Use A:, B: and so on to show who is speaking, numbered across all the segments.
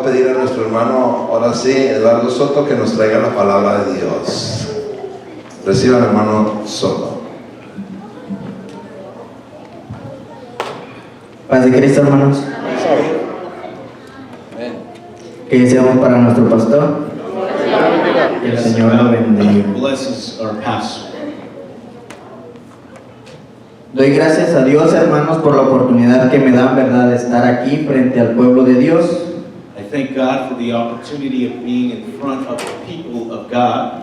A: a pedir a nuestro hermano, ahora sí, Eduardo Soto, que nos traiga la palabra de Dios. Reciban, hermano Soto.
B: Paz de Cristo, hermanos. Que deseamos para nuestro pastor. Que el Señor lo bendiga.
C: Blesses our pastor.
B: Doy gracias a Dios, hermanos, por la oportunidad que me dan, verdad, de estar aquí frente al pueblo de Dios.
C: I thank God for the opportunity of being in front of the people of God.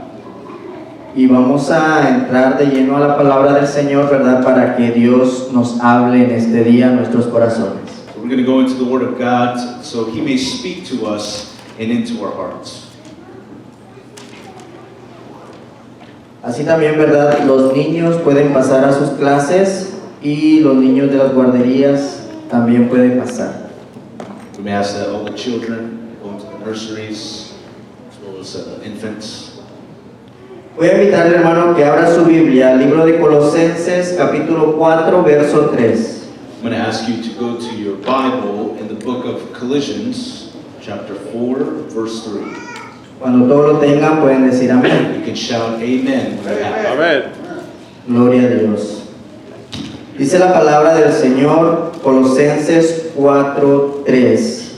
B: Y vamos a entrar de lleno a la palabra del Señor, verdad, para que Dios nos hable en este día a nuestros corazones.
C: So we're going to go into the Word of God so He may speak to us and into our hearts.
B: Así también, verdad, los niños pueden pasar a sus clases y los niños de las guarderías también pueden pasar.
C: We may ask that all the children go into the nurseries as well as infants.
B: Voy a invitarle, hermano, que abra su Biblia, al libro de Colosenses, capítulo 4, verso 3.
C: I'm going to ask you to go to your Bible in the book of Colossians, chapter 4, verse 3.
B: Cuando todos lo tengan, pueden decir amén.
C: You can shout amen when you have it.
B: Gloria a Dios. Dice la palabra del Señor, Colosenses 4, 3.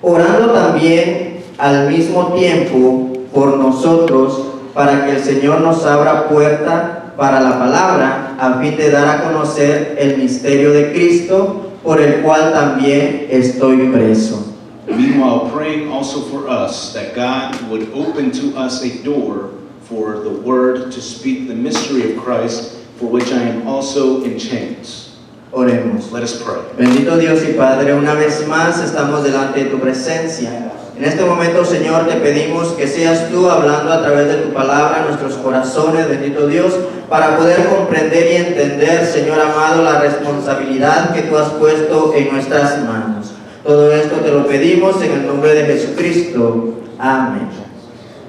B: Orando también al mismo tiempo por nosotros, para que el Señor nos abra puerta para la palabra, a fin de dar a conocer el misterio de Cristo, por el cual también estoy preso.
C: Meanwhile, praying also for us that God would open to us a door for the word to speak the mystery of Christ, for which I am also in chains.
B: Oremos.
C: Let us pray.
B: Bendito Dios y Padre, una vez más estamos delante de tu presencia. En este momento, Señor, te pedimos que seas tú hablando a través de tu palabra a nuestros corazones, bendito Dios, para poder comprender y entender, Señor amado, la responsabilidad que tú has puesto en nuestras manos. Todo esto te lo pedimos en el nombre de Jesucristo. Amén.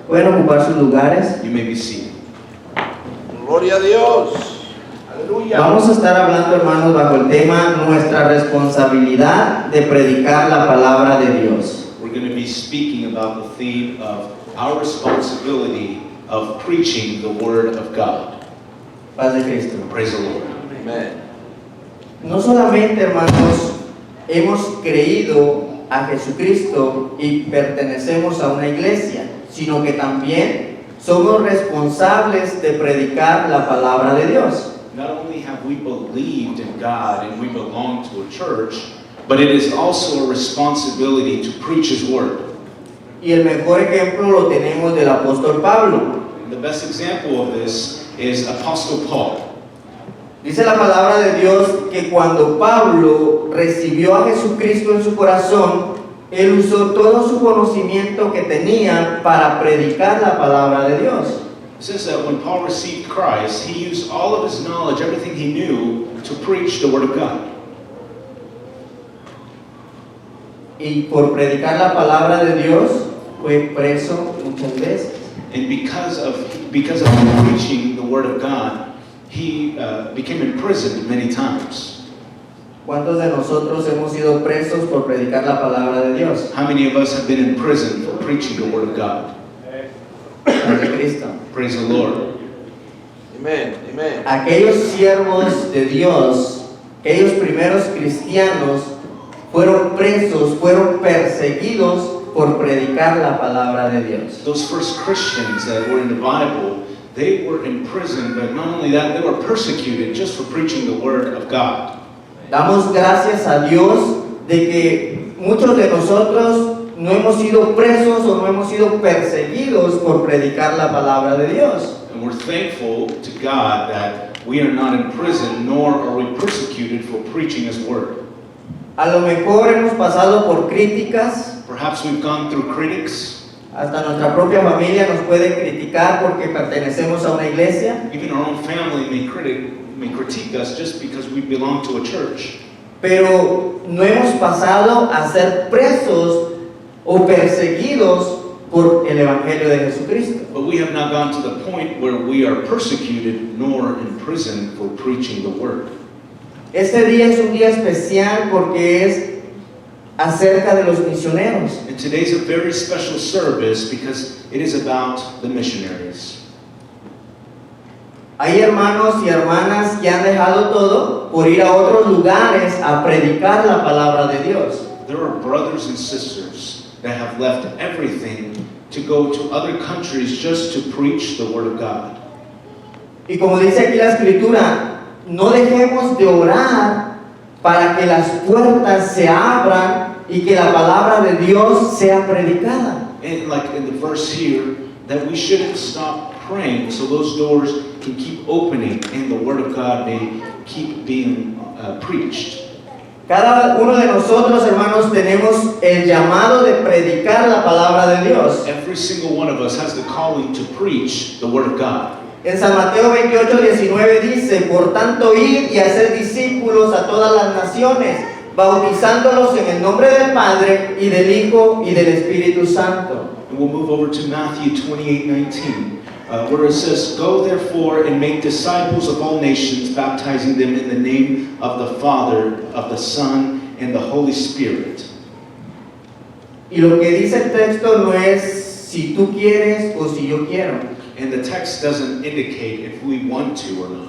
B: ¿Pueden ocupar sus lugares?
C: You may be seated.
A: Gloria a Dios. Aleluya.
B: Vamos a estar hablando, hermanos, bajo el tema nuestra responsabilidad de predicar la palabra de Dios.
C: We're going to be speaking about the theme of our responsibility of preaching the word of God.
B: Paz de Cristo.
C: Praise the Lord.
A: Amén.
B: No solamente, hermanos, hemos creído a Jesucristo y pertenecemos a una iglesia, sino que también somos responsables de predicar la palabra de Dios.
C: Not only have we believed in God and we belong to a church, but it is also a responsibility to preach His word.
B: Y el mejor ejemplo lo tenemos del apóstol Pablo.
C: The best example of this is Apostle Paul.
B: Dice la palabra de Dios que cuando Pablo recibió a Jesucristo en su corazón, él usó todo su conocimiento que tenía para predicar la palabra de Dios.
C: It says that when Paul received Christ, he used all of his knowledge, everything he knew, to preach the word of God.
B: Y por predicar la palabra de Dios, fue preso muchas veces.
C: And because of preaching the word of God, he became imprisoned many times.
B: ¿Cuántos de nosotros hemos sido presos por predicar la palabra de Dios?
C: How many of us have been in prison for preaching the word of God?
B: Paz de Cristo.
C: Praise the Lord.
A: Amén. Amén.
B: Aquellos siervos de Dios, aquellos primeros cristianos, fueron presos, fueron perseguidos por predicar la palabra de Dios.
C: Those first Christians that were in the Bible, they were in prison, but not only that, they were persecuted just for preaching the word of God.
B: Damos gracias a Dios de que muchos de nosotros no hemos sido presos o no hemos sido perseguidos por predicar la palabra de Dios.
C: And we're thankful to God that we are not in prison, nor are we persecuted for preaching His word.
B: A lo mejor hemos pasado por críticas,
C: Perhaps we've gone through critics.
B: hasta nuestra propia familia nos puede criticar porque pertenecemos a una iglesia,
C: Even our own family may critique us just because we belong to a church.
B: pero no hemos pasado a ser presos o perseguidos por el Evangelio de Jesucristo.
C: But we have not gone to the point where we are persecuted nor imprisoned for preaching the word.
B: Este día es un día especial porque es acerca de los misioneros.
C: And today's a very special service because it is about the missionaries.
B: Hay hermanos y hermanas que han dejado todo por ir a otros lugares a predicar la palabra de Dios.
C: There are brothers and sisters that have left everything to go to other countries just to preach the Word of God.
B: Y como dice aquí la Escritura, no dejemos de orar para que las puertas se abran y que la palabra de Dios sea predicada.
C: And like in the verse here, that we shouldn't stop praying so those doors can keep opening and the Word of God may keep being preached.
B: Cada uno de nosotros, hermanos, tenemos el llamado de predicar la palabra de Dios.
C: Every single one of us has the calling to preach the Word of God.
B: En San Mateo 28:19 dice: por tanto, id y hacer discípulos a todas las naciones, bautizándolos en el nombre del Padre y del Hijo y del Espíritu Santo.
C: And we'll move over to Matthew 28:19, where it says, "Go therefore and make disciples of all nations, baptizing them in the name of the Father, of the Son, and the Holy Spirit."
B: Y lo que dice el texto no es si tú quieres o si yo quiero.
C: And the text doesn't indicate if we want to or not.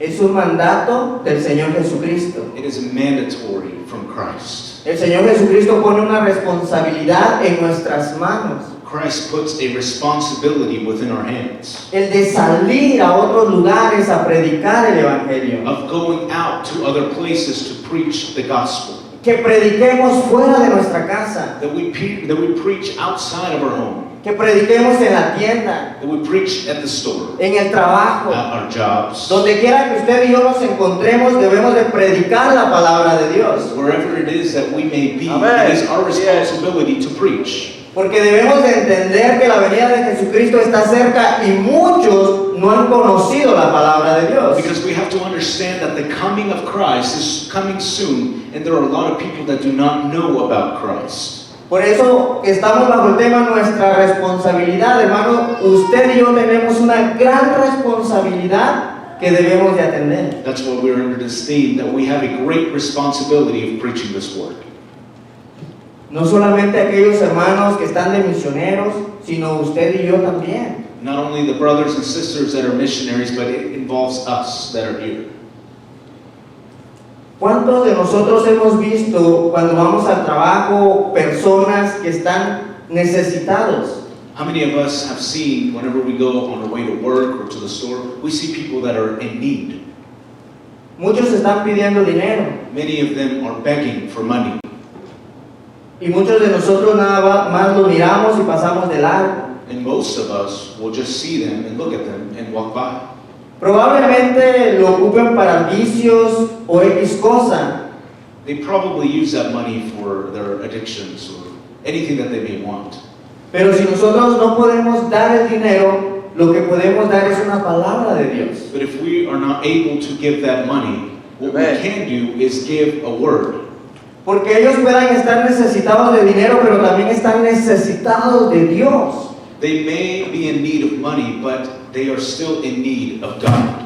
B: Es un mandato del Señor Jesucristo.
C: It is mandatory from Christ.
B: El Señor Jesucristo pone una responsabilidad en nuestras manos.
C: Christ puts a responsibility within our hands
B: El de salir a otros lugares a predicar el Evangelio.
C: of going out to other places to preach the gospel.
B: Que prediquemos fuera de nuestra casa.
C: That we preach outside of our home.
B: Que prediquemos en la tienda,
C: That we preach at the store,
B: en el trabajo.
C: at our jobs.
B: Donde quiera que usted y yo nos encontremos, debemos de predicar la palabra de Dios.
C: Wherever it is that we may be,
B: Amen.
C: it is our responsibility to preach.
B: Porque debemos de entender que la venida de Jesucristo está cerca y muchos no han conocido la palabra de Dios.
C: Because we have to understand that the coming of Christ is coming soon, and there are a lot of people that do not know about Christ.
B: Por eso estamos bajo el tema nuestra responsabilidad, hermano. Usted y yo tenemos una gran responsabilidad que debemos de atender.
C: That's why we're under this theme, that we have a great responsibility of preaching this word.
B: No solamente aquellos hermanos que están de misioneros, sino usted y yo también.
C: Not only the brothers and sisters that are missionaries, but it involves us that are here.
B: ¿Cuántos de nosotros hemos visto cuando vamos al trabajo personas que están necesitados?
C: How many of us have seen, whenever we go on our way to work or to the store, we see people that are in need.
B: Muchos están pidiendo dinero
C: Many of them are begging for money.
B: y muchos de nosotros nada más lo miramos y pasamos de largo.
C: And most of us will just see them and look at them and walk by.
B: Probablemente lo ocupen para vicios o X cosa,
C: They probably use that money for their addictions or anything that they may want.
B: pero si nosotros no podemos dar el dinero, lo que podemos dar es una palabra de Dios.
C: But if we are not able to give that money, what we can do is give a word.
B: Porque ellos puedan estar necesitados de dinero, pero también están necesitados de Dios.
C: They may be in need of money, but they are still in need of God.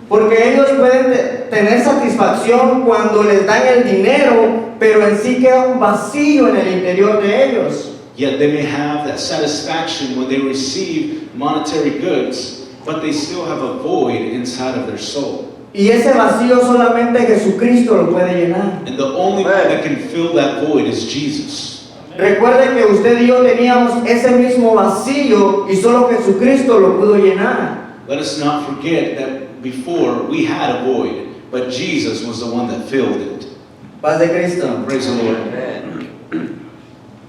B: Porque ellos pueden tener satisfacción cuando les dan el dinero, pero en sí queda un vacío en el interior de ellos.
C: Yet they may have that satisfaction when they receive monetary goods, but they still have a void inside of their soul.
B: Y ese vacío solamente Jesucristo lo puede llenar.
C: And the only one that can fill that void is Jesus.
B: Recuerde que usted y yo teníamos ese mismo vacío y solo Jesucristo lo pudo llenar.
C: Let us not forget that before we had a void, but Jesus was the one that filled it.
B: Paz de Cristo.
C: Praise the Lord.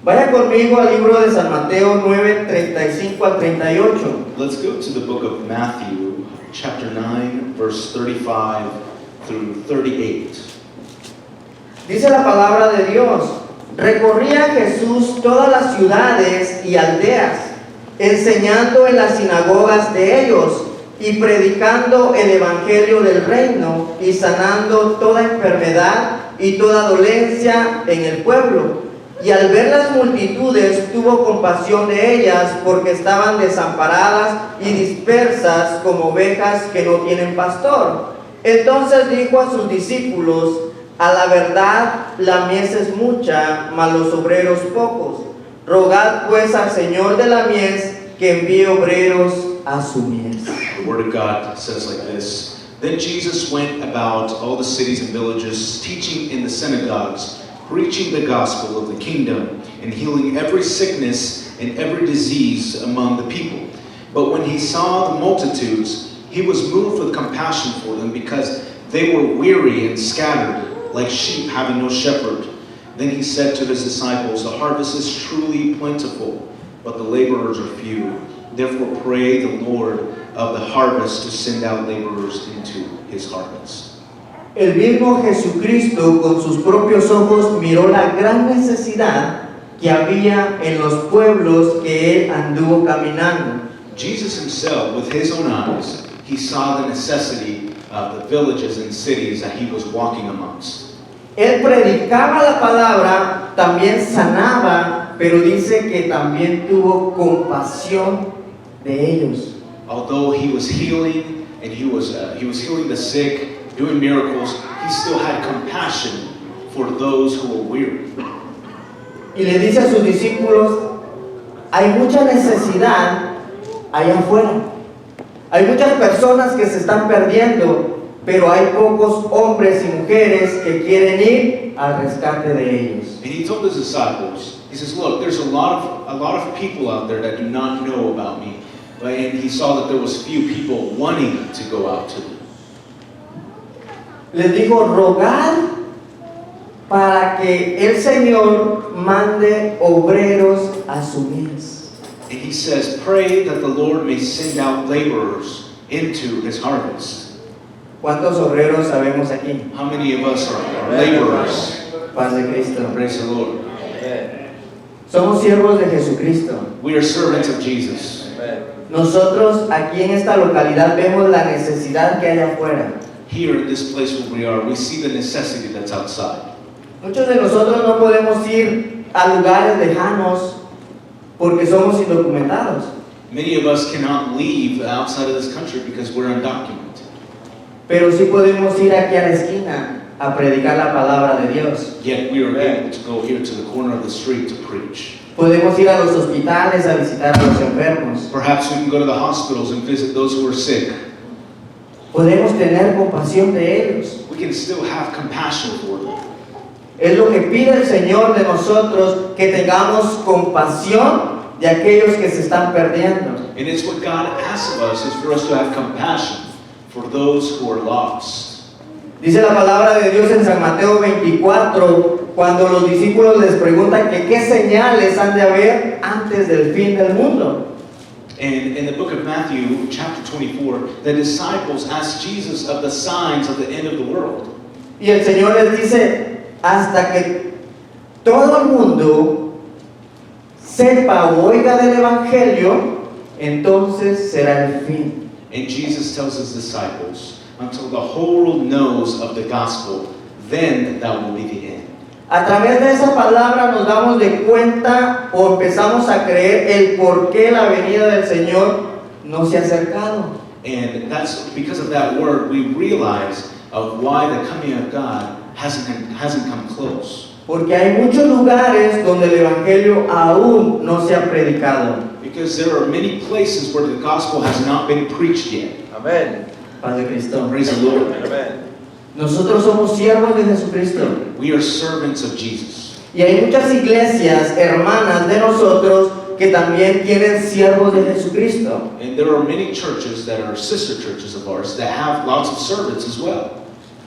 B: Vaya conmigo al libro de San Mateo 9:35 al 38.
C: Let's go to the book of Matthew, chapter 9, verse 35 through 38.
B: Dice la palabra de Dios: recorría Jesús todas las ciudades y aldeas, enseñando en las sinagogas de ellos y predicando el evangelio del reino y sanando toda enfermedad y toda dolencia en el pueblo. Y al ver las multitudes tuvo compasión de ellas, porque estaban desamparadas y dispersas como ovejas que no tienen pastor. Entonces dijo a sus discípulos: A la verdad, la mies es mucha, mas los obreros pocos. Rogad pues al Señor de la mies que envíe obreros a su mies.
C: The Word of God says like this: Then Jesus went about all the cities and villages, teaching in the synagogues, preaching the gospel of the kingdom, and healing every sickness and every disease among the people. But when he saw the multitudes, he was moved with compassion for them, because they were weary and scattered, like sheep having no shepherd. Then he said to his disciples, The harvest is truly plentiful, but the laborers are few. Therefore pray the Lord of the harvest to send out laborers into his harvest.
B: El mismo Jesucristo con sus propios ojos miró la gran necesidad que había en los pueblos que él anduvo caminando.
C: Jesus himself, with his own eyes, he saw the necessity of the villages and cities that he was walking amongst.
B: Él predicaba la palabra, también sanaba, pero dice que también tuvo compasión de ellos.
C: Although he was healing and he was healing the sick, doing miracles, he still had compassion for those who were weary.
B: Y le dice a sus discípulos, hay mucha necesidad allá afuera. Hay muchas personas que se están perdiendo, pero hay pocos hombres y mujeres que quieren ir al rescate de ellos.
C: And he told his disciples, he says, look, there's a lot of people out there that do not know about me. And he saw that there was few people wanting to go out to them.
B: Les dijo, rogad para que el Señor mande obreros a su mies.
C: And he says, pray that the Lord may send out laborers into his harvest.
B: ¿Cuántos obreros sabemos aquí?
C: How many of us are laborers?
B: Paz de Cristo.
C: Praise the Lord.
B: Somos siervos de Jesucristo.
C: We are servants of Jesus.
B: Nosotros aquí en esta localidad vemos la necesidad que hay afuera.
C: Here in this place where we are, we see the necessity that's outside.
B: Muchos de nosotros no podemos ir a lugares lejanos porque somos indocumentados.
C: Many of us cannot leave outside of this country because we're undocumented.
B: Pero sí podemos ir aquí a la esquina a predicar la palabra de Dios.
C: Yet we are able to go here to the corner of the street to preach.
B: Podemos ir a los hospitales a visitar a los enfermos.
C: Perhaps we can go to the hospitals and visit those who are sick.
B: Podemos tener compasión de ellos.
C: We can still have compassion for them.
B: Es lo que pide el Señor de nosotros, que tengamos compasión de aquellos que se están perdiendo.
C: And it's what God asks of us, is for us to have compassion for those who are lost.
B: Dice la palabra de Dios en San Mateo 24, cuando los discípulos les preguntan que qué señales han de haber antes del fin del mundo.
C: And in the book of Matthew, chapter 24, the disciples asked Jesus of the signs of the end of the world.
B: Y el Señor les dice, hasta que todo el mundo sepa o oiga del Evangelio, entonces será el fin.
C: And Jesus tells his disciples, until the whole world knows of the gospel, then that will be the end.
B: A través de esa palabra nos damos de cuenta o empezamos a creer el por qué la venida del Señor no se ha acercado.
C: And that's because of that word we realize of why the coming of God hasn't come close.
B: Porque hay muchos lugares donde el Evangelio aún no se ha predicado.
C: Because there are many places where the gospel has not been preached yet.
D: Amén.
B: Paz de Cristo.
C: Praise the Lord.
D: Amén.
B: Nosotros somos siervos de Jesucristo.
C: We are servants of Jesus.
B: Y hay muchas iglesias hermanas de nosotros que también tienen siervos de Jesucristo.
C: And there are many churches that are sister churches of ours that have lots of servants as well.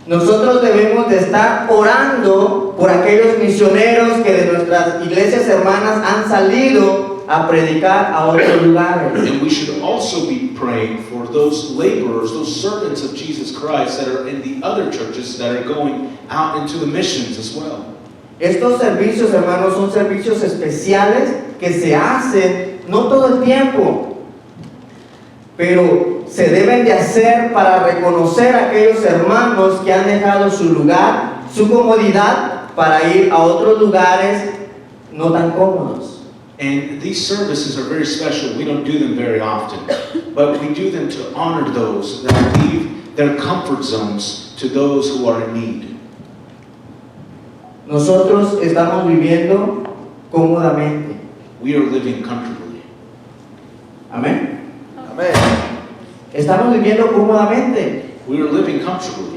B: Nosotros debemos de estar orando por aquellos misioneros que de nuestras iglesias hermanas han salido a predicar a otros lugares.
C: And we should also be praying for those laborers, those servants of Jesus Christ that are in the other churches that are going out into the missions as well.
B: Estos servicios, hermanos, son servicios especiales que se hacen no todo el tiempo, pero se deben de hacer para reconocer a aquellos hermanos que han dejado su lugar, su comodidad, para ir a otros lugares no tan cómodos.
C: And these services are very special. We don't do them very often, but we do them to honor those that leave their comfort zones to those who are in need.
B: nosotros estamos viviendo cómodamente.
C: We are living comfortably.
B: Amén.
D: Amén.
B: Estamos viviendo cómodamente
C: We are living comfortably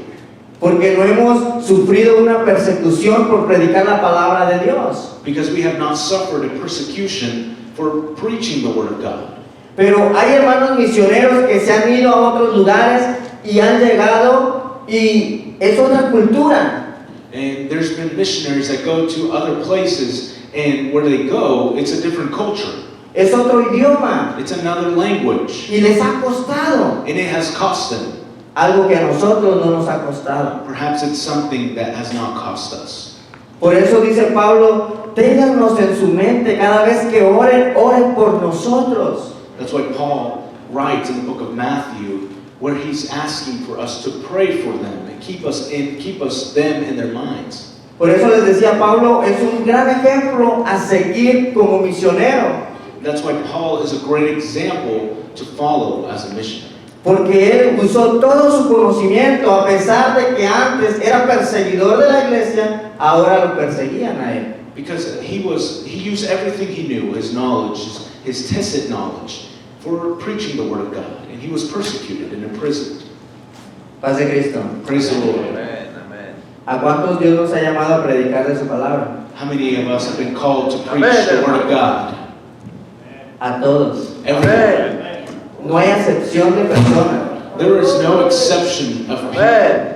B: porque no hemos sufrido una persecución por predicar la palabra de Dios.
C: because we have not suffered a persecution for preaching the Word of God.
B: Pero hay hermanos misioneros que se han ido a otros lugares y han llegado y es otra cultura.
C: And there's been missionaries that go to other places, and where they go, it's a different culture.
B: Es otro idioma
C: It's another language,
B: y les ha costado
C: and it has cost them.
B: algo que a nosotros no nos ha costado.
C: Perhaps it's something that has not cost us.
B: Por eso dice Pablo, téngannos en su mente cada vez que oren, oren por nosotros.
C: That's why Paul writes in the book of Matthew, where he's asking for us to pray for them and keep us them in their minds.
B: Por eso les decía Pablo, es un gran ejemplo a seguir como misionero,
C: That's why Paul is a great example to follow as a missionary.
B: porque él usó todo su conocimiento, a pesar de que antes era perseguidor de la iglesia, ahora lo perseguían a él.
C: Because he used everything he knew, his knowledge, his tacit knowledge, for preaching the Word of God. And he was persecuted and imprisoned.
B: Paz de Cristo.
C: Praise the Lord.
D: Amén. Amén.
B: ¿A cuántos Dios nos ha llamado a predicar de su palabra?
C: How many of us have been called to preach
D: Amen.
C: the Word of God?
B: A todos.
C: Everyone.
B: No hay excepción de personas.
C: There is no exception of people.
D: Amén.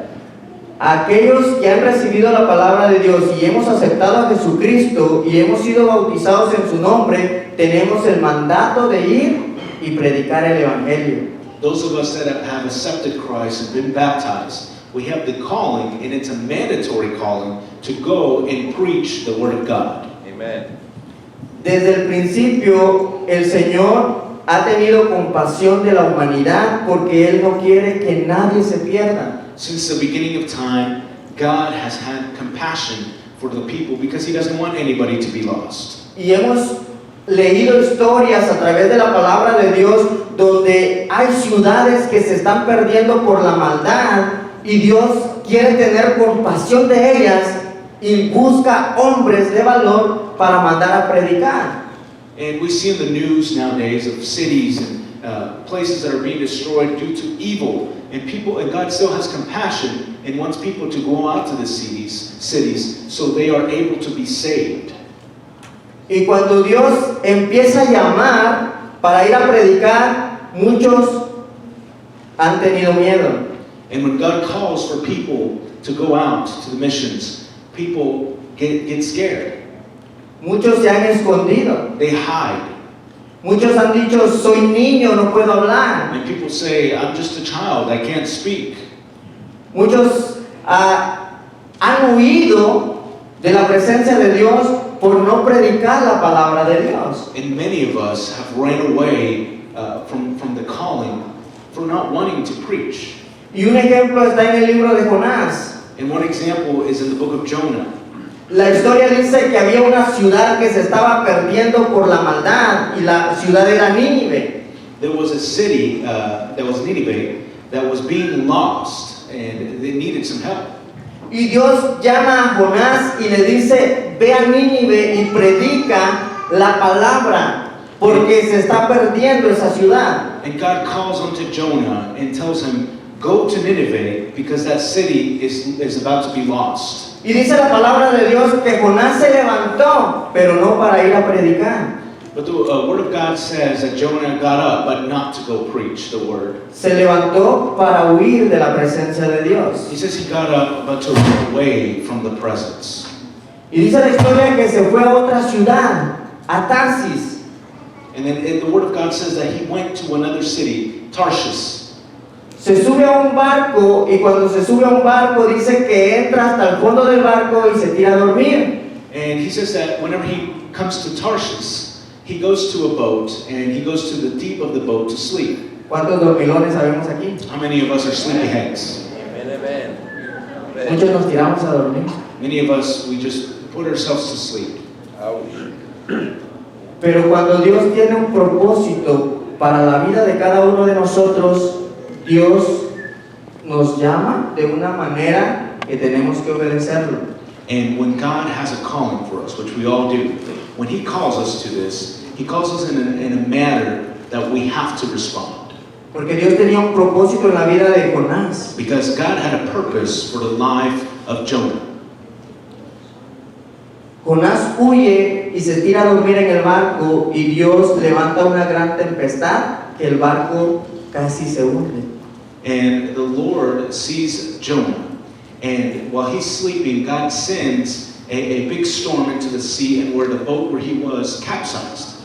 B: Aquellos que han recibido la palabra de Dios y hemos aceptado a Jesucristo y hemos sido bautizados en su nombre, tenemos el mandato de ir y predicar el Evangelio.
C: Those of us that have accepted Christ and been baptized, we have the calling, and it's a mandatory calling, to go and preach the Word of God.
D: Amen.
B: Desde el principio, el Señor ha tenido compasión de la humanidad porque Él no quiere que nadie se pierda.
C: Since the beginning of time, God has had compassion for the people because He doesn't want anybody to be lost.
B: Y hemos leído historias a través de la palabra de Dios donde hay ciudades que se están perdiendo por la maldad y Dios quiere tener compasión de ellas y busca hombres de valor para mandar a predicar.
C: And we see in the news nowadays of cities and places that are being destroyed due to evil, and God still has compassion and wants people to go out to the cities so they are able to be saved.
B: Y cuando Dios empieza a llamar para ir a predicar, muchos han tenido miedo.
C: And when God calls for people to go out to the missions, people get scared.
B: Muchos se han escondido.
C: They hide.
B: Muchos han dicho, soy niño, no puedo hablar.
C: And people say, I'm just a child, I can't speak.
B: Muchos han huido de la presencia de Dios por no predicar la palabra de Dios.
C: And many of us have ran away from the calling for not wanting to preach.
B: Y un ejemplo está en el libro de Jonás.
C: And one example is in the book of Jonah.
B: La historia dice que había una ciudad que se estaba perdiendo por la maldad y la ciudad era Nínive.
C: There was a city that was Nineveh that was being lost and they needed some help.
B: Y Dios llama a Jonás y le dice, ve a Nínive y predica la palabra, porque se está perdiendo esa ciudad.
C: And God calls unto Jonah and tells him, go to Nineveh because that city is about to be lost.
B: Y dice la palabra de Dios que Jonás se levantó, pero no para ir a predicar.
C: But the word of God says that Jonah got up, but not to go preach the word.
B: Se levantó para huir de la presencia de Dios.
C: He says he got up, but to run away from the presence.
B: Y dice la historia que se fue a otra ciudad, a Tarsis.
C: And then the word of God says that he went to another city, Tarshish.
B: Se sube a un barco y cuando se sube a un barco dice que entra hasta el fondo del barco y se tira a dormir.
C: And he says that whenever he comes to Tarshish, he goes to a boat and he goes to the deep of the boat to sleep.
B: ¿Cuántos dormilones sabemos aquí?
C: How many of us are sleepyheads?
D: Amen. Amen.
B: Muchos nos tiramos a dormir.
C: Many of us, we just put ourselves to sleep.
D: Ouch.
B: Pero cuando Dios tiene un propósito para la vida de cada uno de nosotros, Dios nos llama de una manera que tenemos que obedecerlo.
C: And when God has a calling for us, which we all do, when He calls us to this, He calls us in a manner that we have to respond.
B: Porque Dios tenía un propósito en la vida de Jonás.
C: Because God had a purpose for the life of Jonah.
B: Jonás huye y se tira a dormir en el barco y Dios levanta una gran tempestad que el barco casi se hunde.
C: And the Lord sees Jonah. And while he's sleeping, God sends a big storm into the sea, and where the boat where he was capsized.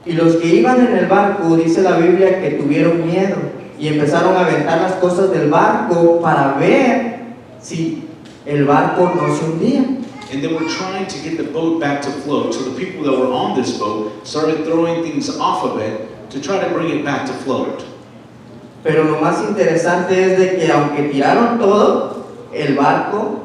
B: Y los que iban en el barco, dice la Biblia, que tuvieron miedo y empezaron a aventar las cosas del barco para ver si el barco no se hundía.
C: And they were trying to get the boat back to float. So the people that were on this boat started throwing things off of it to try to bring it back to float.
B: Pero lo más interesante es de que aunque tiraron todo, el barco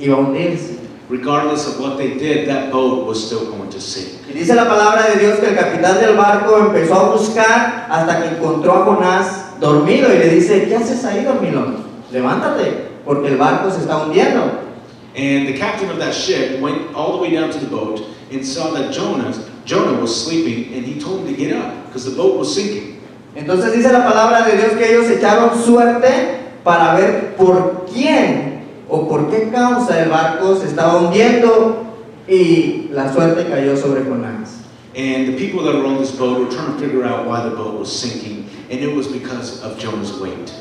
B: iba a hundirse.
C: Regardless of what they did, that boat was still going to sink.
B: Y dice la palabra de Dios que el capitán del barco empezó a buscar hasta que encontró a Jonás dormido y le dice, ¿qué haces ahí, dormilón? Levántate, porque el barco se está hundiendo.
C: And the captain of that ship went all the way down to the boat and saw that Jonah was sleeping, and he told him to get up because the boat was sinking.
B: Entonces dice la palabra de Dios que ellos echaron suerte para ver por quién o por qué causa el barco se estaba hundiendo, y la suerte cayó sobre Jonás.
C: And the people that were on this boat were trying to figure out why the boat was sinking, and it was because of Jonah's weight.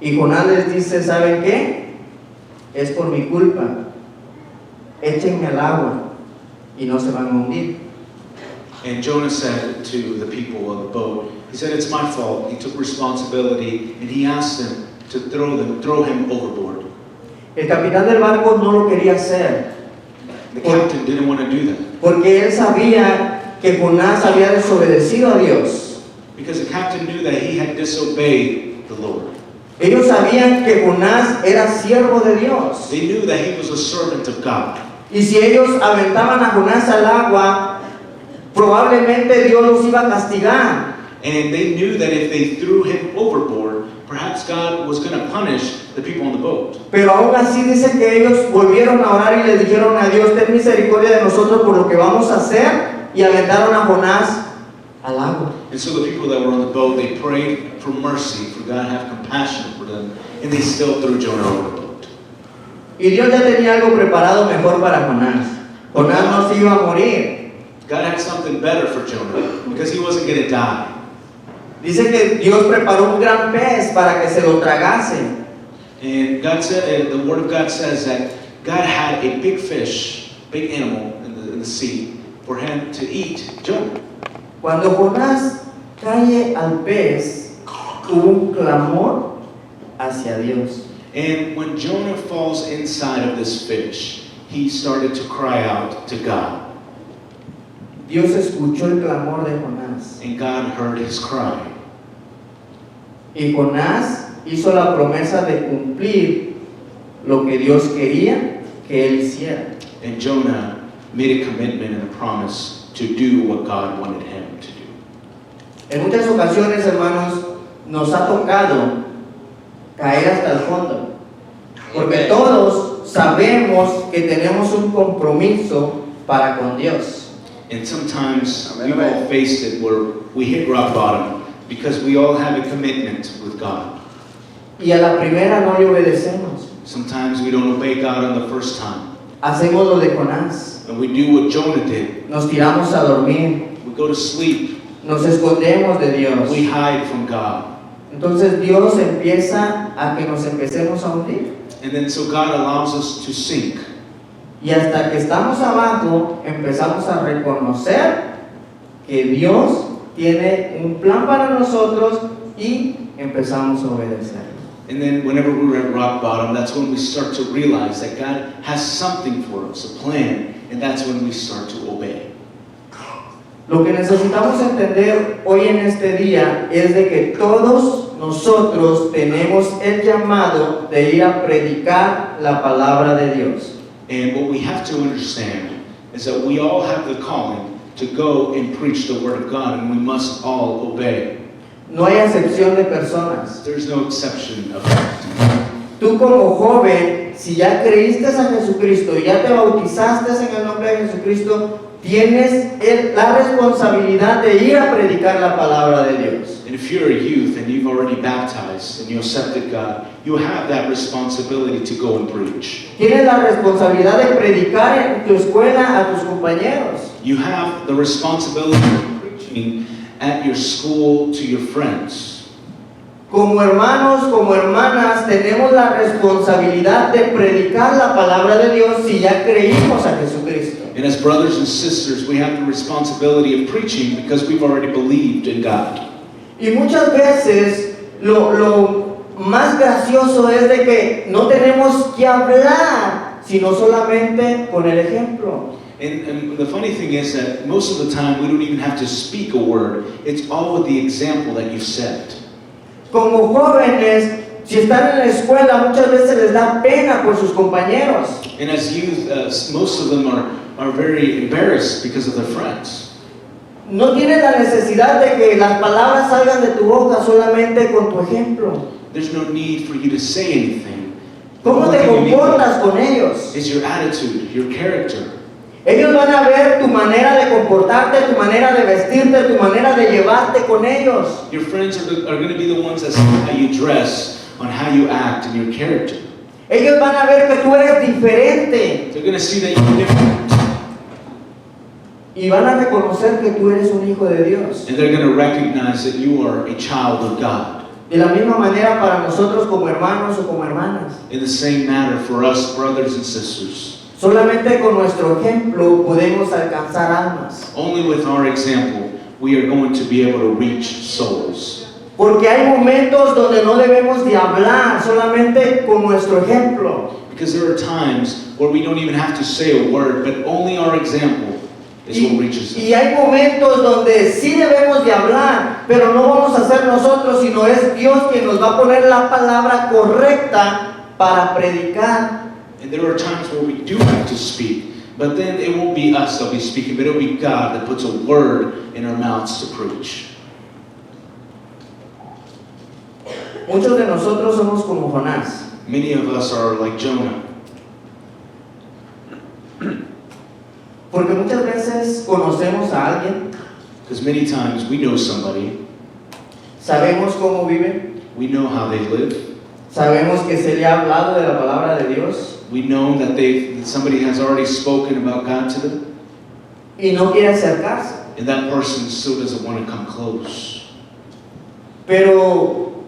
B: Y Jonás les dice, ¿saben qué? Es por mi culpa. Échenme al agua y no se van a hundir.
C: And Jonah said to the people on the boat, he said, it's my fault. He took responsibility, and he asked them to throw him overboard.
B: El capitán del barco no lo quería hacer,
C: The captain didn't want to do that
B: porque él sabía que Jonás había desobedecido a Dios.
C: because the captain knew that he had disobeyed the Lord.
B: Ellos sabían que Jonás era siervo de Dios.
C: They knew that he was a servant of God.
B: Y si ellos aventaban a Jonás al agua, probablemente Dios los iba a castigar.
C: And they knew that if they threw him overboard, perhaps God was going to punish the people on the boat.
B: Pero aún así dice que ellos volvieron a orar y le dijeron a Dios, ten misericordia de nosotros por lo que vamos a hacer, y aventaron a Jonás al agua.
C: And so the people that were on the boat, they prayed for mercy, for God to have compassion for them, and they still threw Jonah over the boat.
B: Y Dios ya tenía algo preparado mejor para Jonás. Jonás no se iba a morir.
C: God had something better for Jonah because he wasn't going to die.
B: Dice que Dios preparó un gran pez para que se lo tragase.
C: And God said, the Word of God says that God had a big fish, big animal in the sea for him to eat Jonah.
B: Cuando Jonás cae al pez, hubo un clamor hacia Dios.
C: And when Jonah falls inside of this fish, he started to cry out to God.
B: Dios escuchó el clamor de Jonás.
C: And God heard his cry.
B: Y Jonás hizo la promesa de cumplir lo que Dios quería que él hiciera.
C: And Jonah made a commitment and a promise to do what God wanted him to do.
B: En muchas ocasiones, hermanos, nos ha tocado caer hasta el fondo. Porque todos sabemos que tenemos un compromiso para con Dios.
C: And sometimes we've all faced it where we hit rock bottom because we all have a commitment with God.
B: Y a la primera no le obedecemos.
C: Sometimes we don't obey God on the first time.
B: Hacemos lo de Jonás.
C: And we do what Jonah did.
B: Nos tiramos a dormir.
C: We go to sleep.
B: Nos escondemos de Dios.
C: We hide from God.
B: Entonces Dios empieza a que nos empecemos a hundir.
C: And then so God allows us to sink.
B: Y hasta que estamos abajo, empezamos a reconocer que Dios tiene un plan para nosotros y empezamos a obedecer.
C: And then whenever we're at rock bottom, that's when we start to realize that God has something for us, a plan, and that's when we start to obey.
B: Lo que necesitamos entender hoy en este día es de que todos nosotros tenemos el llamado de ir a predicar la palabra de Dios.
C: And what we have to understand is that we all have the calling to go and preach the Word of God, and we must all obey.
B: No hay acepción de personas.
C: There's no exception of that.
B: tú como joven, si ya creíste a Jesucristo y ya te bautizaste en el nombre de Jesucristo, tienes la responsabilidad de ir a predicar la palabra de Dios.
C: And if you're a youth and you've already baptized and you accepted God, you have that responsibility to go and preach.
B: Tienes la responsabilidad de predicar en tu escuela a tus compañeros.
C: You have the responsibility of preaching at your school to your friends.
B: Como hermanos, como hermanas, tenemos la responsabilidad de predicar la palabra de Dios si ya creímos a Jesucristo.
C: And as brothers and sisters, we have the responsibility of preaching because we've already believed in God.
B: Y muchas veces lo más gracioso es de que no tenemos que hablar, sino solamente con el ejemplo.
C: And the funny thing is that most of the time we don't even have to speak a word. It's all with the example that you've set.
B: Como jóvenes, si están en la escuela, muchas veces les da pena por sus compañeros.
C: And as youth, most of them are very embarrassed because of their friends.
B: No tienes la necesidad de que las palabras salgan de tu boca solamente con tu ejemplo.
C: There's no need for you to say anything.
B: ¿Cómo te comportas con ellos?
C: Is your attitude, your character.
B: Ellos van a ver tu manera de comportarte, tu manera de vestirte, tu manera de llevarte con ellos.
C: Your friends are going to be the ones that see how you dress, on how you act, and your character.
B: Ellos van a ver que tú eres diferente
C: They're going to see that you're different.
B: y van a reconocer que tú eres un hijo de Dios.
C: And they're going to recognize that you are a child of God.
B: De la misma manera para nosotros como hermanos o como hermanas.
C: In the same manner for us, brothers and sisters.
B: Solamente con nuestro ejemplo podemos alcanzar almas.
C: Only with our example, we are going to be able to reach souls.
B: Porque hay momentos donde no debemos de hablar, solamente con nuestro ejemplo.
C: Because there are times where we don't even have to say a word, but only our example is what reaches them.
B: Y hay momentos donde sí debemos de hablar, pero no vamos a ser nosotros, sino es Dios quien nos va a poner la palabra correcta para predicar.
C: And there are times where we do have to speak, but then it won't be us that'll be speaking, but it'll be God that puts a word in our mouths to preach.
B: Muchos de nosotros somos como Jonás.
C: Many of us are like Jonah.
B: Porque muchas veces conocemos a alguien,
C: Because many times we know somebody,
B: sabemos cómo vive,
C: we know how they live,
B: sabemos que se le ha hablado de la palabra de Dios
C: we know that somebody has already spoken about God to them,
B: y no quiere acercarse.
C: and that person still doesn't want to come close.
B: Pero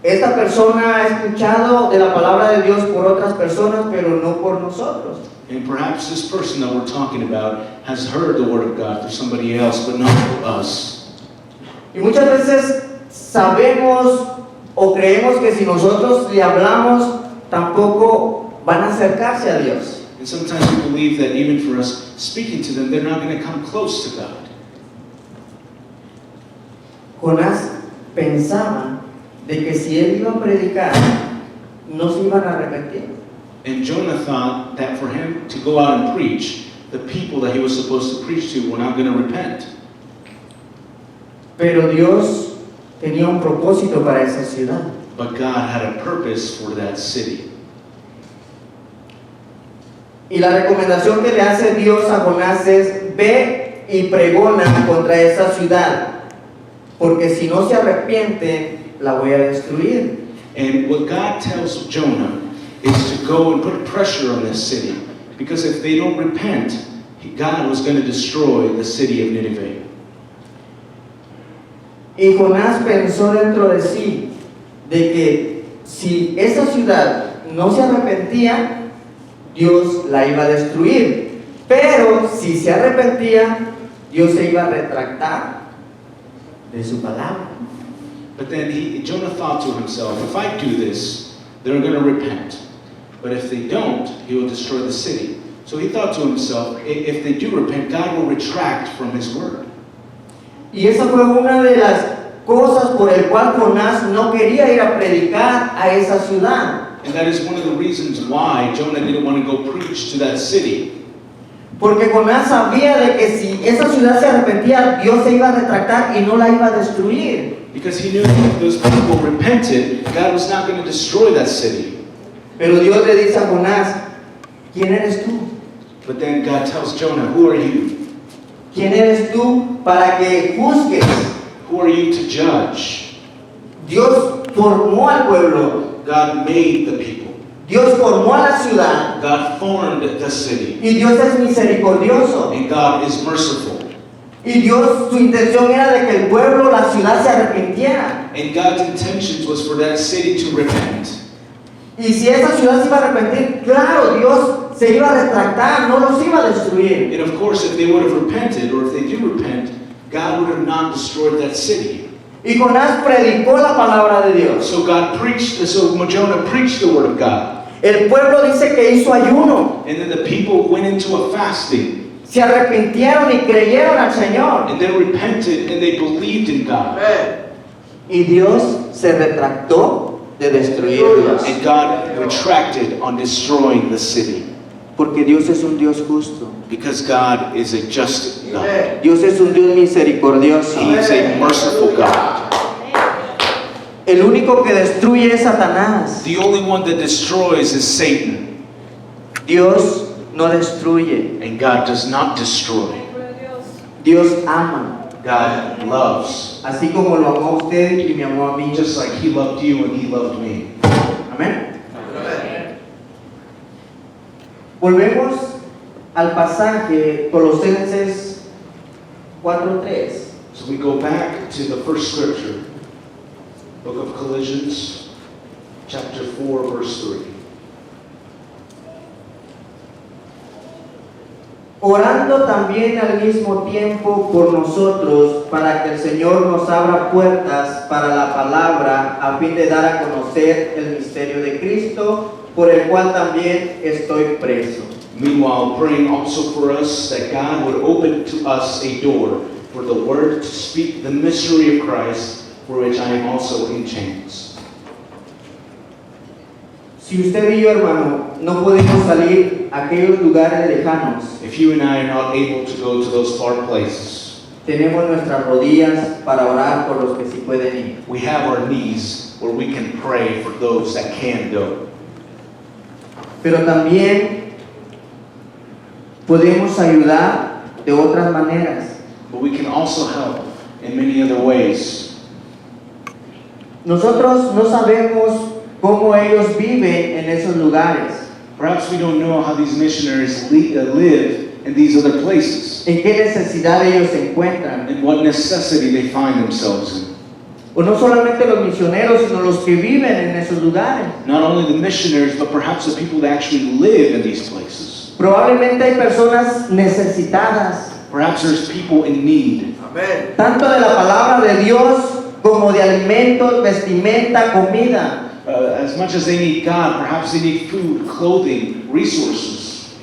B: esta persona ha escuchado de la palabra de Dios por otras personas, pero no por nosotros.
C: And perhaps this person that we're talking about has heard the word of God through somebody else, but not through us.
B: Y muchas veces sabemos o creemos que si nosotros le hablamos, tampoco van a acercarse a Dios.
C: And sometimes we believe that even for us speaking to them, they're not going to come close to God.
B: Jonás pensaba de que si él iba a predicar, no se iban a arrepentir.
C: And Jonah thought that for him to go out and preach, the people that he was supposed to preach to were not going to repent.
B: Pero Dios tenía un propósito para esa ciudad.
C: But God had a purpose for that city.
B: Y la recomendación que le hace Dios a Jonás es: ve y pregona contra esa ciudad, porque si no se arrepiente, la voy a destruir.
C: And what God tells Jonah is to go and put pressure on this city, because if they don't repent, God was going to destroy the city of Nineveh.
B: Y Jonás pensó dentro de sí de que si esa ciudad no se arrepentía, Dios la iba a destruir. Pero si se arrepentía, Dios se iba a retractar de su palabra.
C: But then Jonah thought to himself, if I do this, they're going to repent. But if they don't, he will destroy the city. So he thought to himself, if they do repent, God will retract from his word.
B: Y esa fue una de las cosas por el cual Jonás no quería ir a predicar a esa ciudad.
C: And that is one of the reasons why Jonah didn't want to go preach to that city.
B: Porque Jonás sabía de que si esa ciudad se arrepentía, Dios se iba a retractar y no la iba a destruir.
C: Because he knew if those people repented, God was not going to destroy that city.
B: Pero Dios le dice a Jonás, ¿quién eres tú?
C: But then God tells Jonah, who are you?
B: ¿Quién eres tú para que juzgues?
C: Who are you to judge?
B: Dios formó al pueblo,
C: God made the people.
B: Dios formó a la ciudad
C: God formed the city.
B: y Dios es misericordioso.
C: And God is merciful.
B: Y Dios, su intención era de que el pueblo, la ciudad se arrepintiera.
C: And God's intentions was for that city to repent.
B: Y si esa ciudad se iba a arrepentir, claro, Dios se iba a retractar, no los iba a destruir.
C: And of course, if they would have repented, or if they do repent, God would have not destroyed that city.
B: Y Jonás predicó la palabra de Dios.
C: So Jonah preached the word of God.
B: El pueblo dice que hizo ayuno.
C: And then the people went into a fasting.
B: Se arrepintieron y creyeron al Señor.
C: And they repented and they believed in God.
B: Y Dios se retractó de destruirlos.
C: And God retracted on destroying the city.
B: Porque Dios es un Dios justo.
C: Because God is a just God.
B: Dios es un Dios misericordioso.
C: He is a merciful God.
B: El único que destruye es Satanás.
C: The only one that destroys is Satan.
B: Dios no destruye.
C: And God does not destroy.
B: Dios ama.
C: God loves.
B: Así como lo amó a usted y me amó a mí.
C: Just like He loved you and He loved me.
B: Amén. Volvemos al pasaje Colosenses 4:3.
C: So we go back to the first scripture, book of Colossians, chapter 4, verse 3.
B: Orando también al mismo tiempo por nosotros, para que el Señor nos abra puertas para la palabra, a fin de dar a conocer el misterio de Cristo, por el cual también estoy preso.
C: Meanwhile, praying also for us that God would open to us a door for the word to speak the mystery of Christ, for which I am also in chains.
B: Si usted y yo, hermano, no podemos salir a aquellos lugares lejanos,
C: If you and I are not able to go to those far places,
B: tenemos nuestras rodillas para orar por los que sí pueden ir.
C: we have our knees where we can pray for those that can go.
B: Pero también podemos ayudar de otras maneras.
C: But we can also help in many other ways.
B: Nosotros no sabemos cómo ellos viven en esos lugares,
C: Perhaps we don't know how these missionaries live in these other places,
B: en qué necesidad ellos se encuentran.
C: and what necessity they find themselves in.
B: O no solamente los misioneros, sino los que viven en esos lugares.
C: Not only the missionaries, but perhaps the people that actually live in these places.
B: Probablemente hay personas necesitadas,
C: Perhaps there's people in need,
B: tanto de la palabra de Dios como de alimentos, vestimenta, comida.
C: as much as they need God, perhaps they need food, clothing, resources.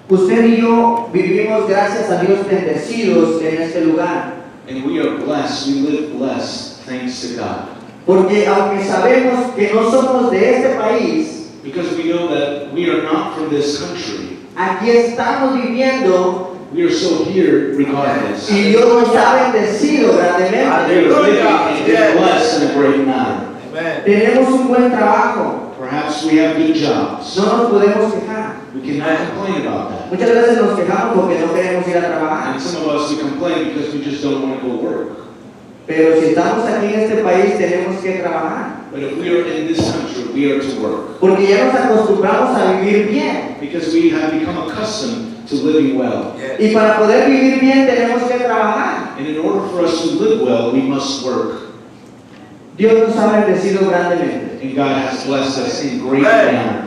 B: Usted y yo vivimos, gracias a Dios, bendecidos en este lugar.
C: And we are blessed, we live blessed, thanks to God.
B: Porque aunque sabemos que no somos de este país,
C: Because we know that we are not from this country.
B: aquí estamos viviendo
C: We are still here regardless.
B: y Dios nos ha bendecido
C: We
B: grandemente.
C: are living and being blessed in a great manner.
B: Tenemos un buen trabajo,
C: Perhaps we have good jobs.
B: no nos podemos quejar.
C: We cannot complain about that.
B: Muchas veces nos quejamos porque no queremos ir a trabajar.
C: And some of us, we complain because we just don't want to go work.
B: Pero si estamos aquí en este país tenemos que trabajar.
C: But if we are in this country, we are to work.
B: Porque ya nos acostumbramos a vivir bien.
C: Because we have become accustomed to living well.
B: Y para poder vivir bien tenemos que trabajar.
C: And in order for us to live well, we must work.
B: Dios nos ha bendecido grandemente.
C: And God has blessed us in great manner.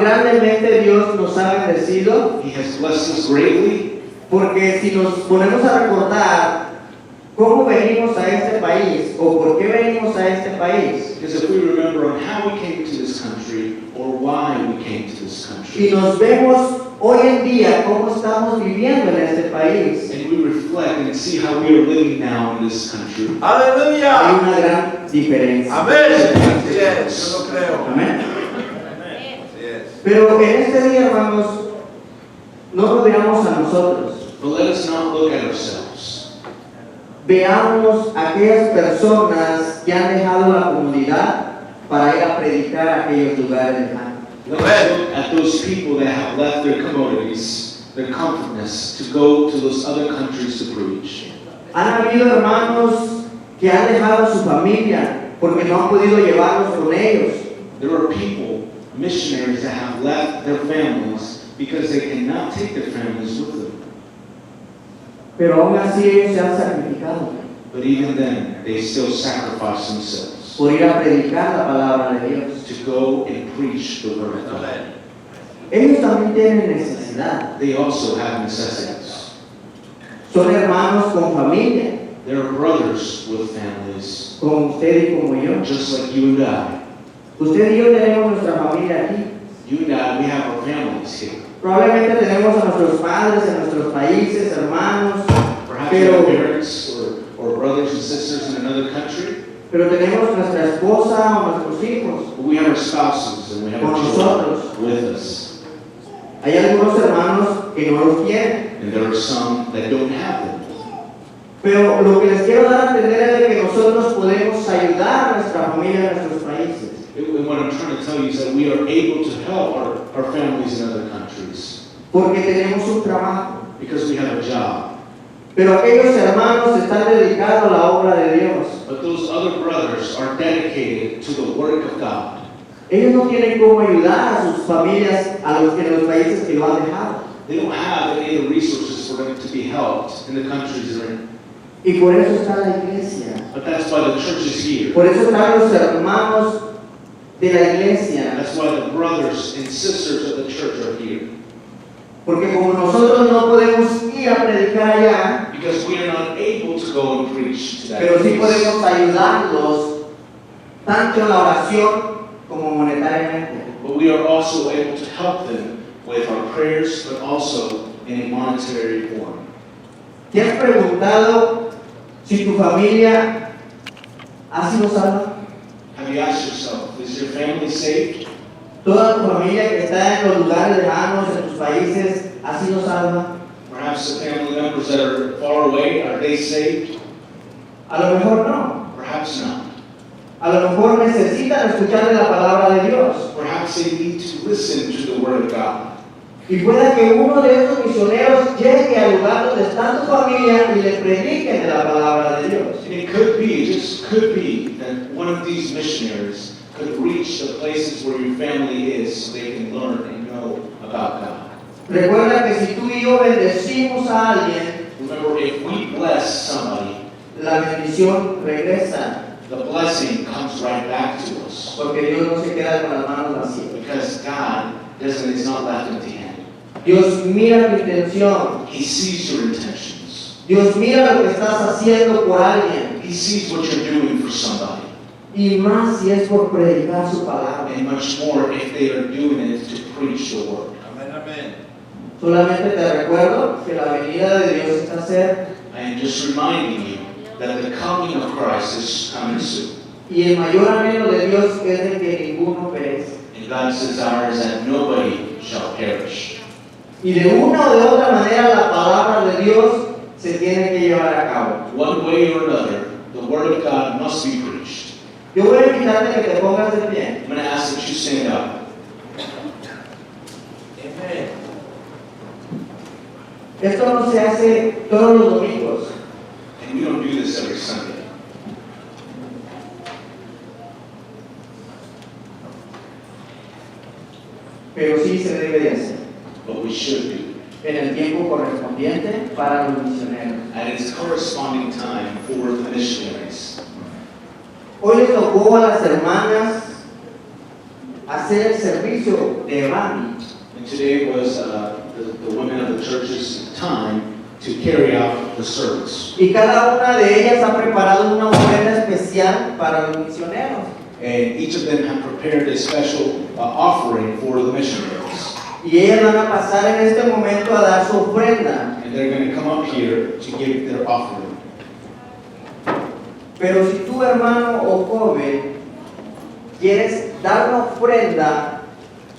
B: Grandemente Dios nos ha bendecido
C: He has blessed us greatly.
B: porque si nos ponemos a recordar cómo venimos a este país o por qué venimos a este país
C: Because if we remember on how we came to this country or why we came to this
B: y
C: country,
B: nos vemos hoy en día cómo estamos viviendo en este país,
C: and we reflect and see how we are living now in this country,
B: hay una gran diferencia. Amén. Pero en este día, hermanos, no lo veamos a nosotros.
C: But let us not look at ourselves.
B: Veamos a aquellas personas que han dejado la comunidad para ir a predicar a aquellos lugares lejanos.
C: Let us look at those people that have left their commodities, their comfortness, to go to those other countries to preach.
B: Han habido hermanos que han dejado su familia porque no han podido llevarlos con ellos.
C: There are people, missionaries, that have left their families because they cannot take their families with them.
B: Pero aún así ellos se han sacrificado
C: But even then, they still sacrifice themselves
B: por ir a predicar la palabra de Dios.
C: to go and preach the word of God.
D: Amen.
B: Ellos también tienen necesidad.
C: They also have necessities.
B: Son hermanos con familia,
C: There are brothers with families,
B: como usted y como yo.
C: just like you and I.
B: Usted y yo tenemos nuestra familia aquí.
C: You and I, we have our families here.
B: Probablemente tenemos a nuestros padres en nuestros países, hermanos,
C: Perhaps you have
B: pero,
C: parents or brothers and sisters in another country.
B: pero tenemos nuestra esposa o nuestros hijos.
C: But we have our spouses and we have our
B: Con
C: children
B: nosotros.
C: with us.
B: Hay algunos hermanos que no los quieren,
C: And there are some that don't have them.
B: pero lo que les quiero dar a entender es de que nosotros podemos ayudar a nuestra familia en nuestros países.
C: And what I'm trying to tell you is that we are able to help our families in other countries
B: Porque tenemos un trabajo.
C: because we have a job.
B: Pero aquellos hermanos están dedicados a la obra de Dios.
C: But those other brothers are dedicated to the work of God.
B: Ellos no tienen cómo ayudar a sus familias a los que en los países que lo han dejado.
C: They don't have any of the resources for them to be helped in the countries they're in.
B: Y por eso está la iglesia.
C: But that's why the church is here.
B: Por eso están los hermanos de la iglesia.
C: That's why the brothers and sisters of the church are here.
B: Porque como nosotros no podemos ir a predicar allá,
C: Because we are not able to go and preach to that
B: pero sí
C: place.
B: podemos ayudarlos tanto en la oración como monetariamente.
C: But we are also able to help them with our prayers, but also in a monetary form.
B: ¿Te has preguntado si tu familia ha sido salva?
C: Have you asked yourself, is your family saved?
B: ¿Toda tu familia que está en los lugares lejanos, en tus países, ha sido salva?
C: Perhaps the family members that are far away, are they saved?
B: A lo mejor no.
C: Perhaps not.
B: A lo mejor necesitan escuchar de la palabra de Dios.
C: Perhaps they need to listen to the word of God.
B: Y pueda que uno de estos misioneros llegue al lugar donde está tu familia y le prediquen de la palabra de Dios.
C: And it could be, it just could be, that one of these missionaries could reach the places where your family is so they can learn and know about God.
B: Recuerda que si tú y yo bendecimos a alguien,
C: Remember, if we bless somebody,
B: la bendición regresa.
C: the blessing comes right back to us.
B: Porque Dios no se queda con las manos vacías.
C: Because God is not left empty-handed.
B: Dios mira tu intención.
C: He sees your intentions.
B: Dios mira lo que estás haciendo por alguien.
C: He sees what you're doing for somebody.
B: Y más si es por predicar su palabra.
C: And much more if they are doing it to preach the word.
D: Amen. Amen.
B: Solamente te recuerdo que la venida de Dios está cerca.
C: I am just reminding you that the coming of Christ is coming soon.
B: Y el mayor anhelo de Dios es de que ninguno perezca.
C: And God's desire is that nobody shall perish.
B: Y de una o de otra manera la palabra de Dios se tiene que llevar a cabo.
C: One way or another, the word of God must be preached.
B: Yo voy a invitarte a que te pongas de pie.
C: I'm going to ask that you stand up.
D: Amen.
B: Esto no se hace todos los domingos.
C: And we don't do this every Sunday.
B: Pero sí se debe de hacer
C: But we should do.
B: en el tiempo correspondiente para los misioneros.
C: At its corresponding time for the missionaries.
B: Hoy les tocó a las hermanas hacer el servicio de Bami.
C: And today was the women of the church's time to carry out the service.
B: Y cada una de ellas ha preparado una ofrenda especial para los misioneros.
C: And each of them have prepared a special offering for the missionaries.
B: Y ellas van a pasar en este momento a dar su ofrenda.
C: And they're going to come up here to give their offering.
B: Pero si tú, hermano o joven, quieres dar una ofrenda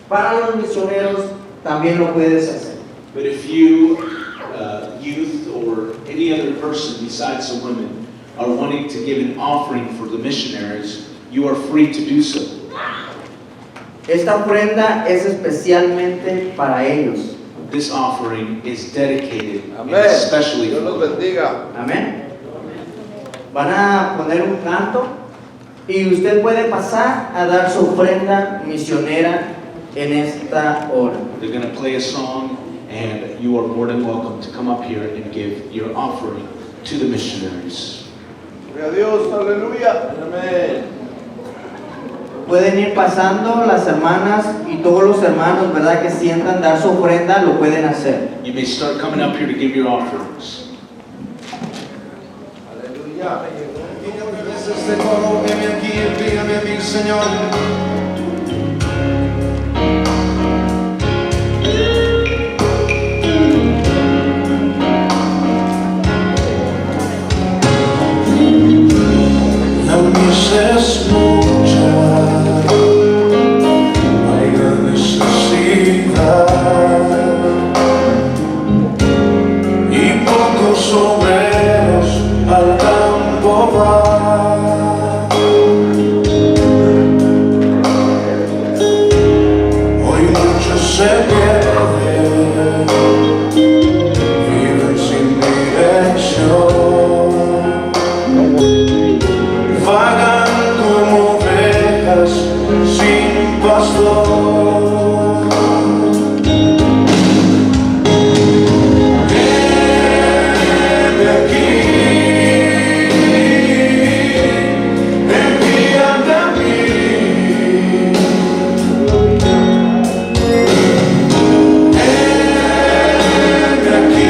B: para los misioneros, también lo puedes hacer.
C: But if you, youth, or any other person besides the women, are wanting to give an offering for the missionaries, you are free to do so.
B: Esta ofrenda es especialmente para ellos.
C: This offering is dedicated and
D: Amén.
C: especially
D: Dios
C: for
D: los
C: them.
D: bendiga.
B: Amén. Van a poner un canto y usted puede pasar a dar su ofrenda misionera en esta hora.
C: They're going to play a song, and you are more than welcome to come up here and give your offering to the missionaries.
D: Gloria a Dios, aleluya. Amén.
B: Pueden ir pasando las hermanas y todos los hermanos, ¿verdad? Que sientan dar su ofrenda, lo pueden hacer.
C: You may start coming up here to give your offerings.
A: Aleluya. Este coro, heme aquí, envíame a mí, Señor.
E: La misa es mucha, hay gran necesidad y pocos obreros al campo van. Hoy muchos se pierden, viven sin dirección. Vagan como ovejas sin pastor. Heme aquí, envíame a mí. Heme aquí,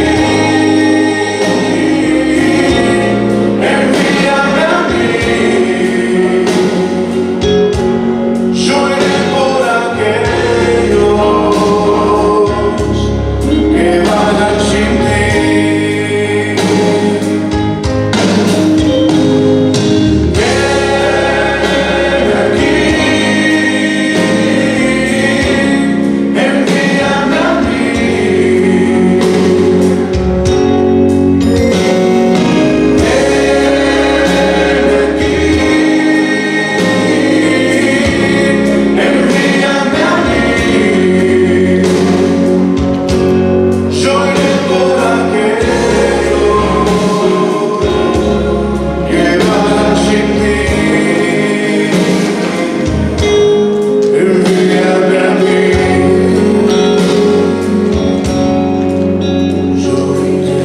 E: envíame a mí. Yo iré por aquellos que vayan sin ti. Ven aquí, envíame a mí. Ven aquí. Envíame a mí, yo iré por aquellos que vayan sin ti. Envíame a mí, yo iré.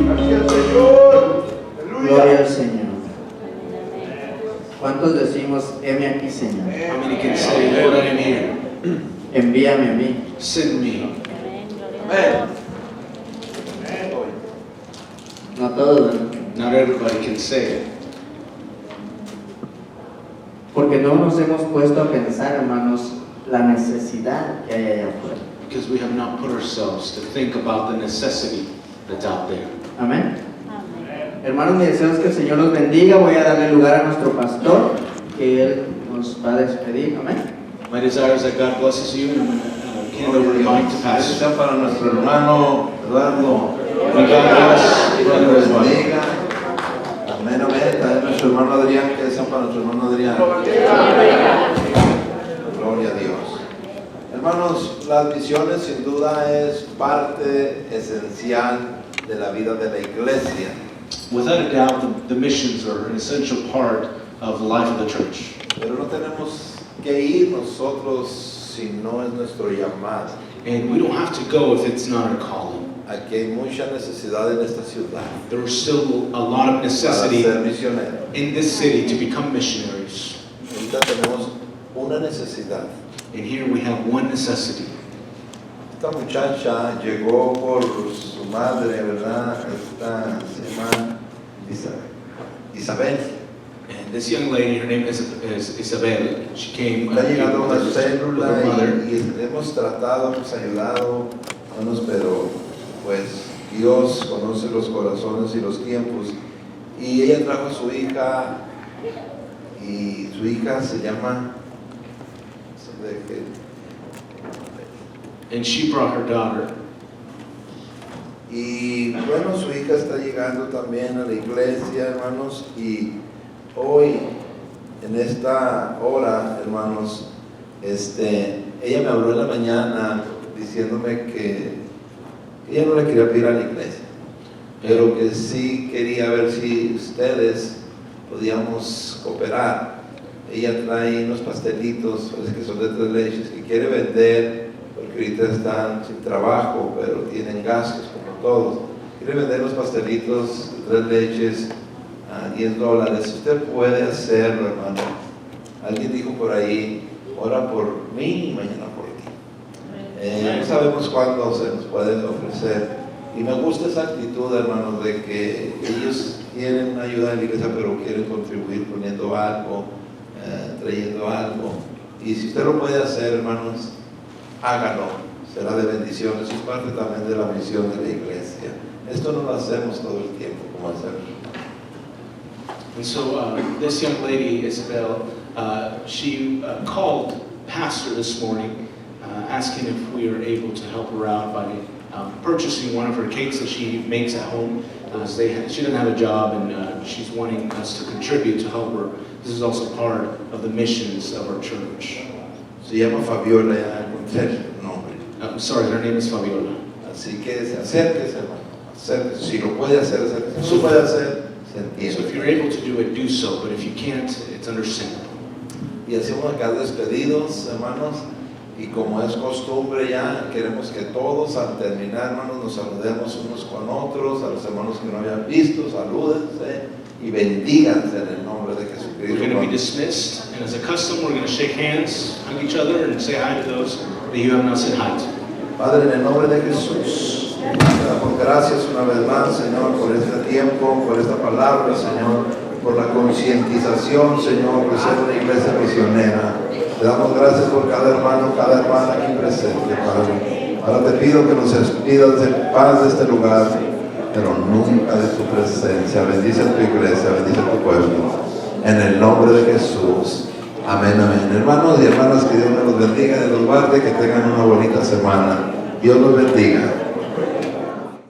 D: Gracias, Señor.
B: Gloria
D: Aleluya.
B: al Señor. ¿Cuántos decimos, heme aquí, Señor?
C: How many can say, Lord, I am here.
B: Envíame a mí.
C: Send me.
D: Amén.
B: No todos, ¿verdad?
C: Not everybody can say it.
B: Porque no nos hemos puesto a pensar, hermanos, la necesidad que hay allá afuera.
C: Because we have not put ourselves to think about the necessity that's out there.
B: Amén. Hermanos, mi deseo es que el Señor los bendiga. Voy a darle lugar a nuestro pastor, que Él nos va a despedir. Amén.
C: My desire is that God blesses you and hand over the mic to
A: Eso
C: Pastor.
A: sea para nuestro hermano Eduardo.
C: May God bless
A: Dios
C: brother
A: los
C: as well.
A: bendiga. Amén, amén. También nuestro hermano Adrián, que sea para nuestro hermano Adrián. Gloria a Dios. Hermanos, las misiones sin duda es parte esencial de la vida de la iglesia.
C: Without a doubt, the missions are an essential part of the life of the church.
A: Pero no tenemos que ir nosotros si no es nuestro llamado.
C: And we don't have to go if it's not our calling.
A: Aquí hay mucha necesidad en esta ciudad
C: There is still a lot of
A: para
C: necessity
A: ser misionero.
C: in this city to become missionaries.
A: Ahorita tenemos una necesidad.
C: And here we have one necessity.
A: Esta muchacha llegó por su madre, ¿verdad? Esta se llama Isabel.
C: And this young lady, her name is Isabel. She came
A: Está llegando a una
C: with
A: célula
C: her mother.
A: y hemos tratado, hemos ayudado, hermanos, pero pues Dios conoce los corazones y los tiempos. Y ella trajo a su hija y su hija se llama
C: and she brought her daughter.
A: Y bueno, su hija está llegando también a la iglesia, hermanos, y hoy, en esta hora, hermanos, ella me habló en la mañana diciéndome que ella no le quería pedir a la iglesia, pero que sí quería ver si ustedes podíamos cooperar. Ella trae unos pastelitos, parece que son de 3 leches, que quiere vender, porque ahorita están sin trabajo, pero tienen gastos como todos. Quiere vender los pastelitos de 3 leches a $10. Usted puede hacerlo, hermano. Alguien dijo por ahí, ora por mí y mañana por ti. No sabemos cuándo se nos puede ofrecer. Y me gusta esa actitud, hermanos, de que ellos quieren ayudar a la iglesia, pero quieren contribuir poniendo algo, trayendo algo. Y si usted lo puede hacer, hermanos, hágalo. Será de bendición. Eso es parte también de la misión de la iglesia. Esto no lo hacemos todo el tiempo, como hacemos.
C: And so this young lady, Isabel, she called Pastor this morning, asking if we are able to help her out by purchasing one of her cakes that she makes at home. She doesn't have a job, and she's wanting us to contribute to help her. This is also part of the missions of our church.
A: Se llama Fabiola, ya encontré el nombre.
C: I'm sorry, her name is Fabiola.
A: Así que acérquese, hermano. Acérquese. Si lo puede hacer, acérquese. Si lo puede hacer, se
C: So if
A: entiende.
C: you're able to do it, do so. But if you can't, it's understandable.
A: Y hacemos acá despedidos, hermanos. Y como es costumbre ya, queremos que todos al terminar, hermanos, nos saludemos unos con otros. A los hermanos que no habían visto, salúdense y bendíganse en el nombre de
C: We're going to be
A: Jesucristo.
C: dismissed, and as a custom, we're going to shake hands, hug each other, and say hi to those that you have not said hi to.
A: Padre, en el nombre de Jesús, te damos gracias una vez más, Señor, por este tiempo, por esta palabra, Señor, por la concientización, Señor, de ser una iglesia misionera. Te damos gracias por cada hermano, cada hermana aquí presente, Padre. Ahora te pido que nos despidas de paz de este lugar, pero nunca de tu presencia. Bendice a tu iglesia, bendice a tu pueblo. En el nombre de Jesús. Amén, amén. Hermanos y hermanas, que Dios me los bendiga y los guarde, que tengan una bonita semana. Dios los bendiga.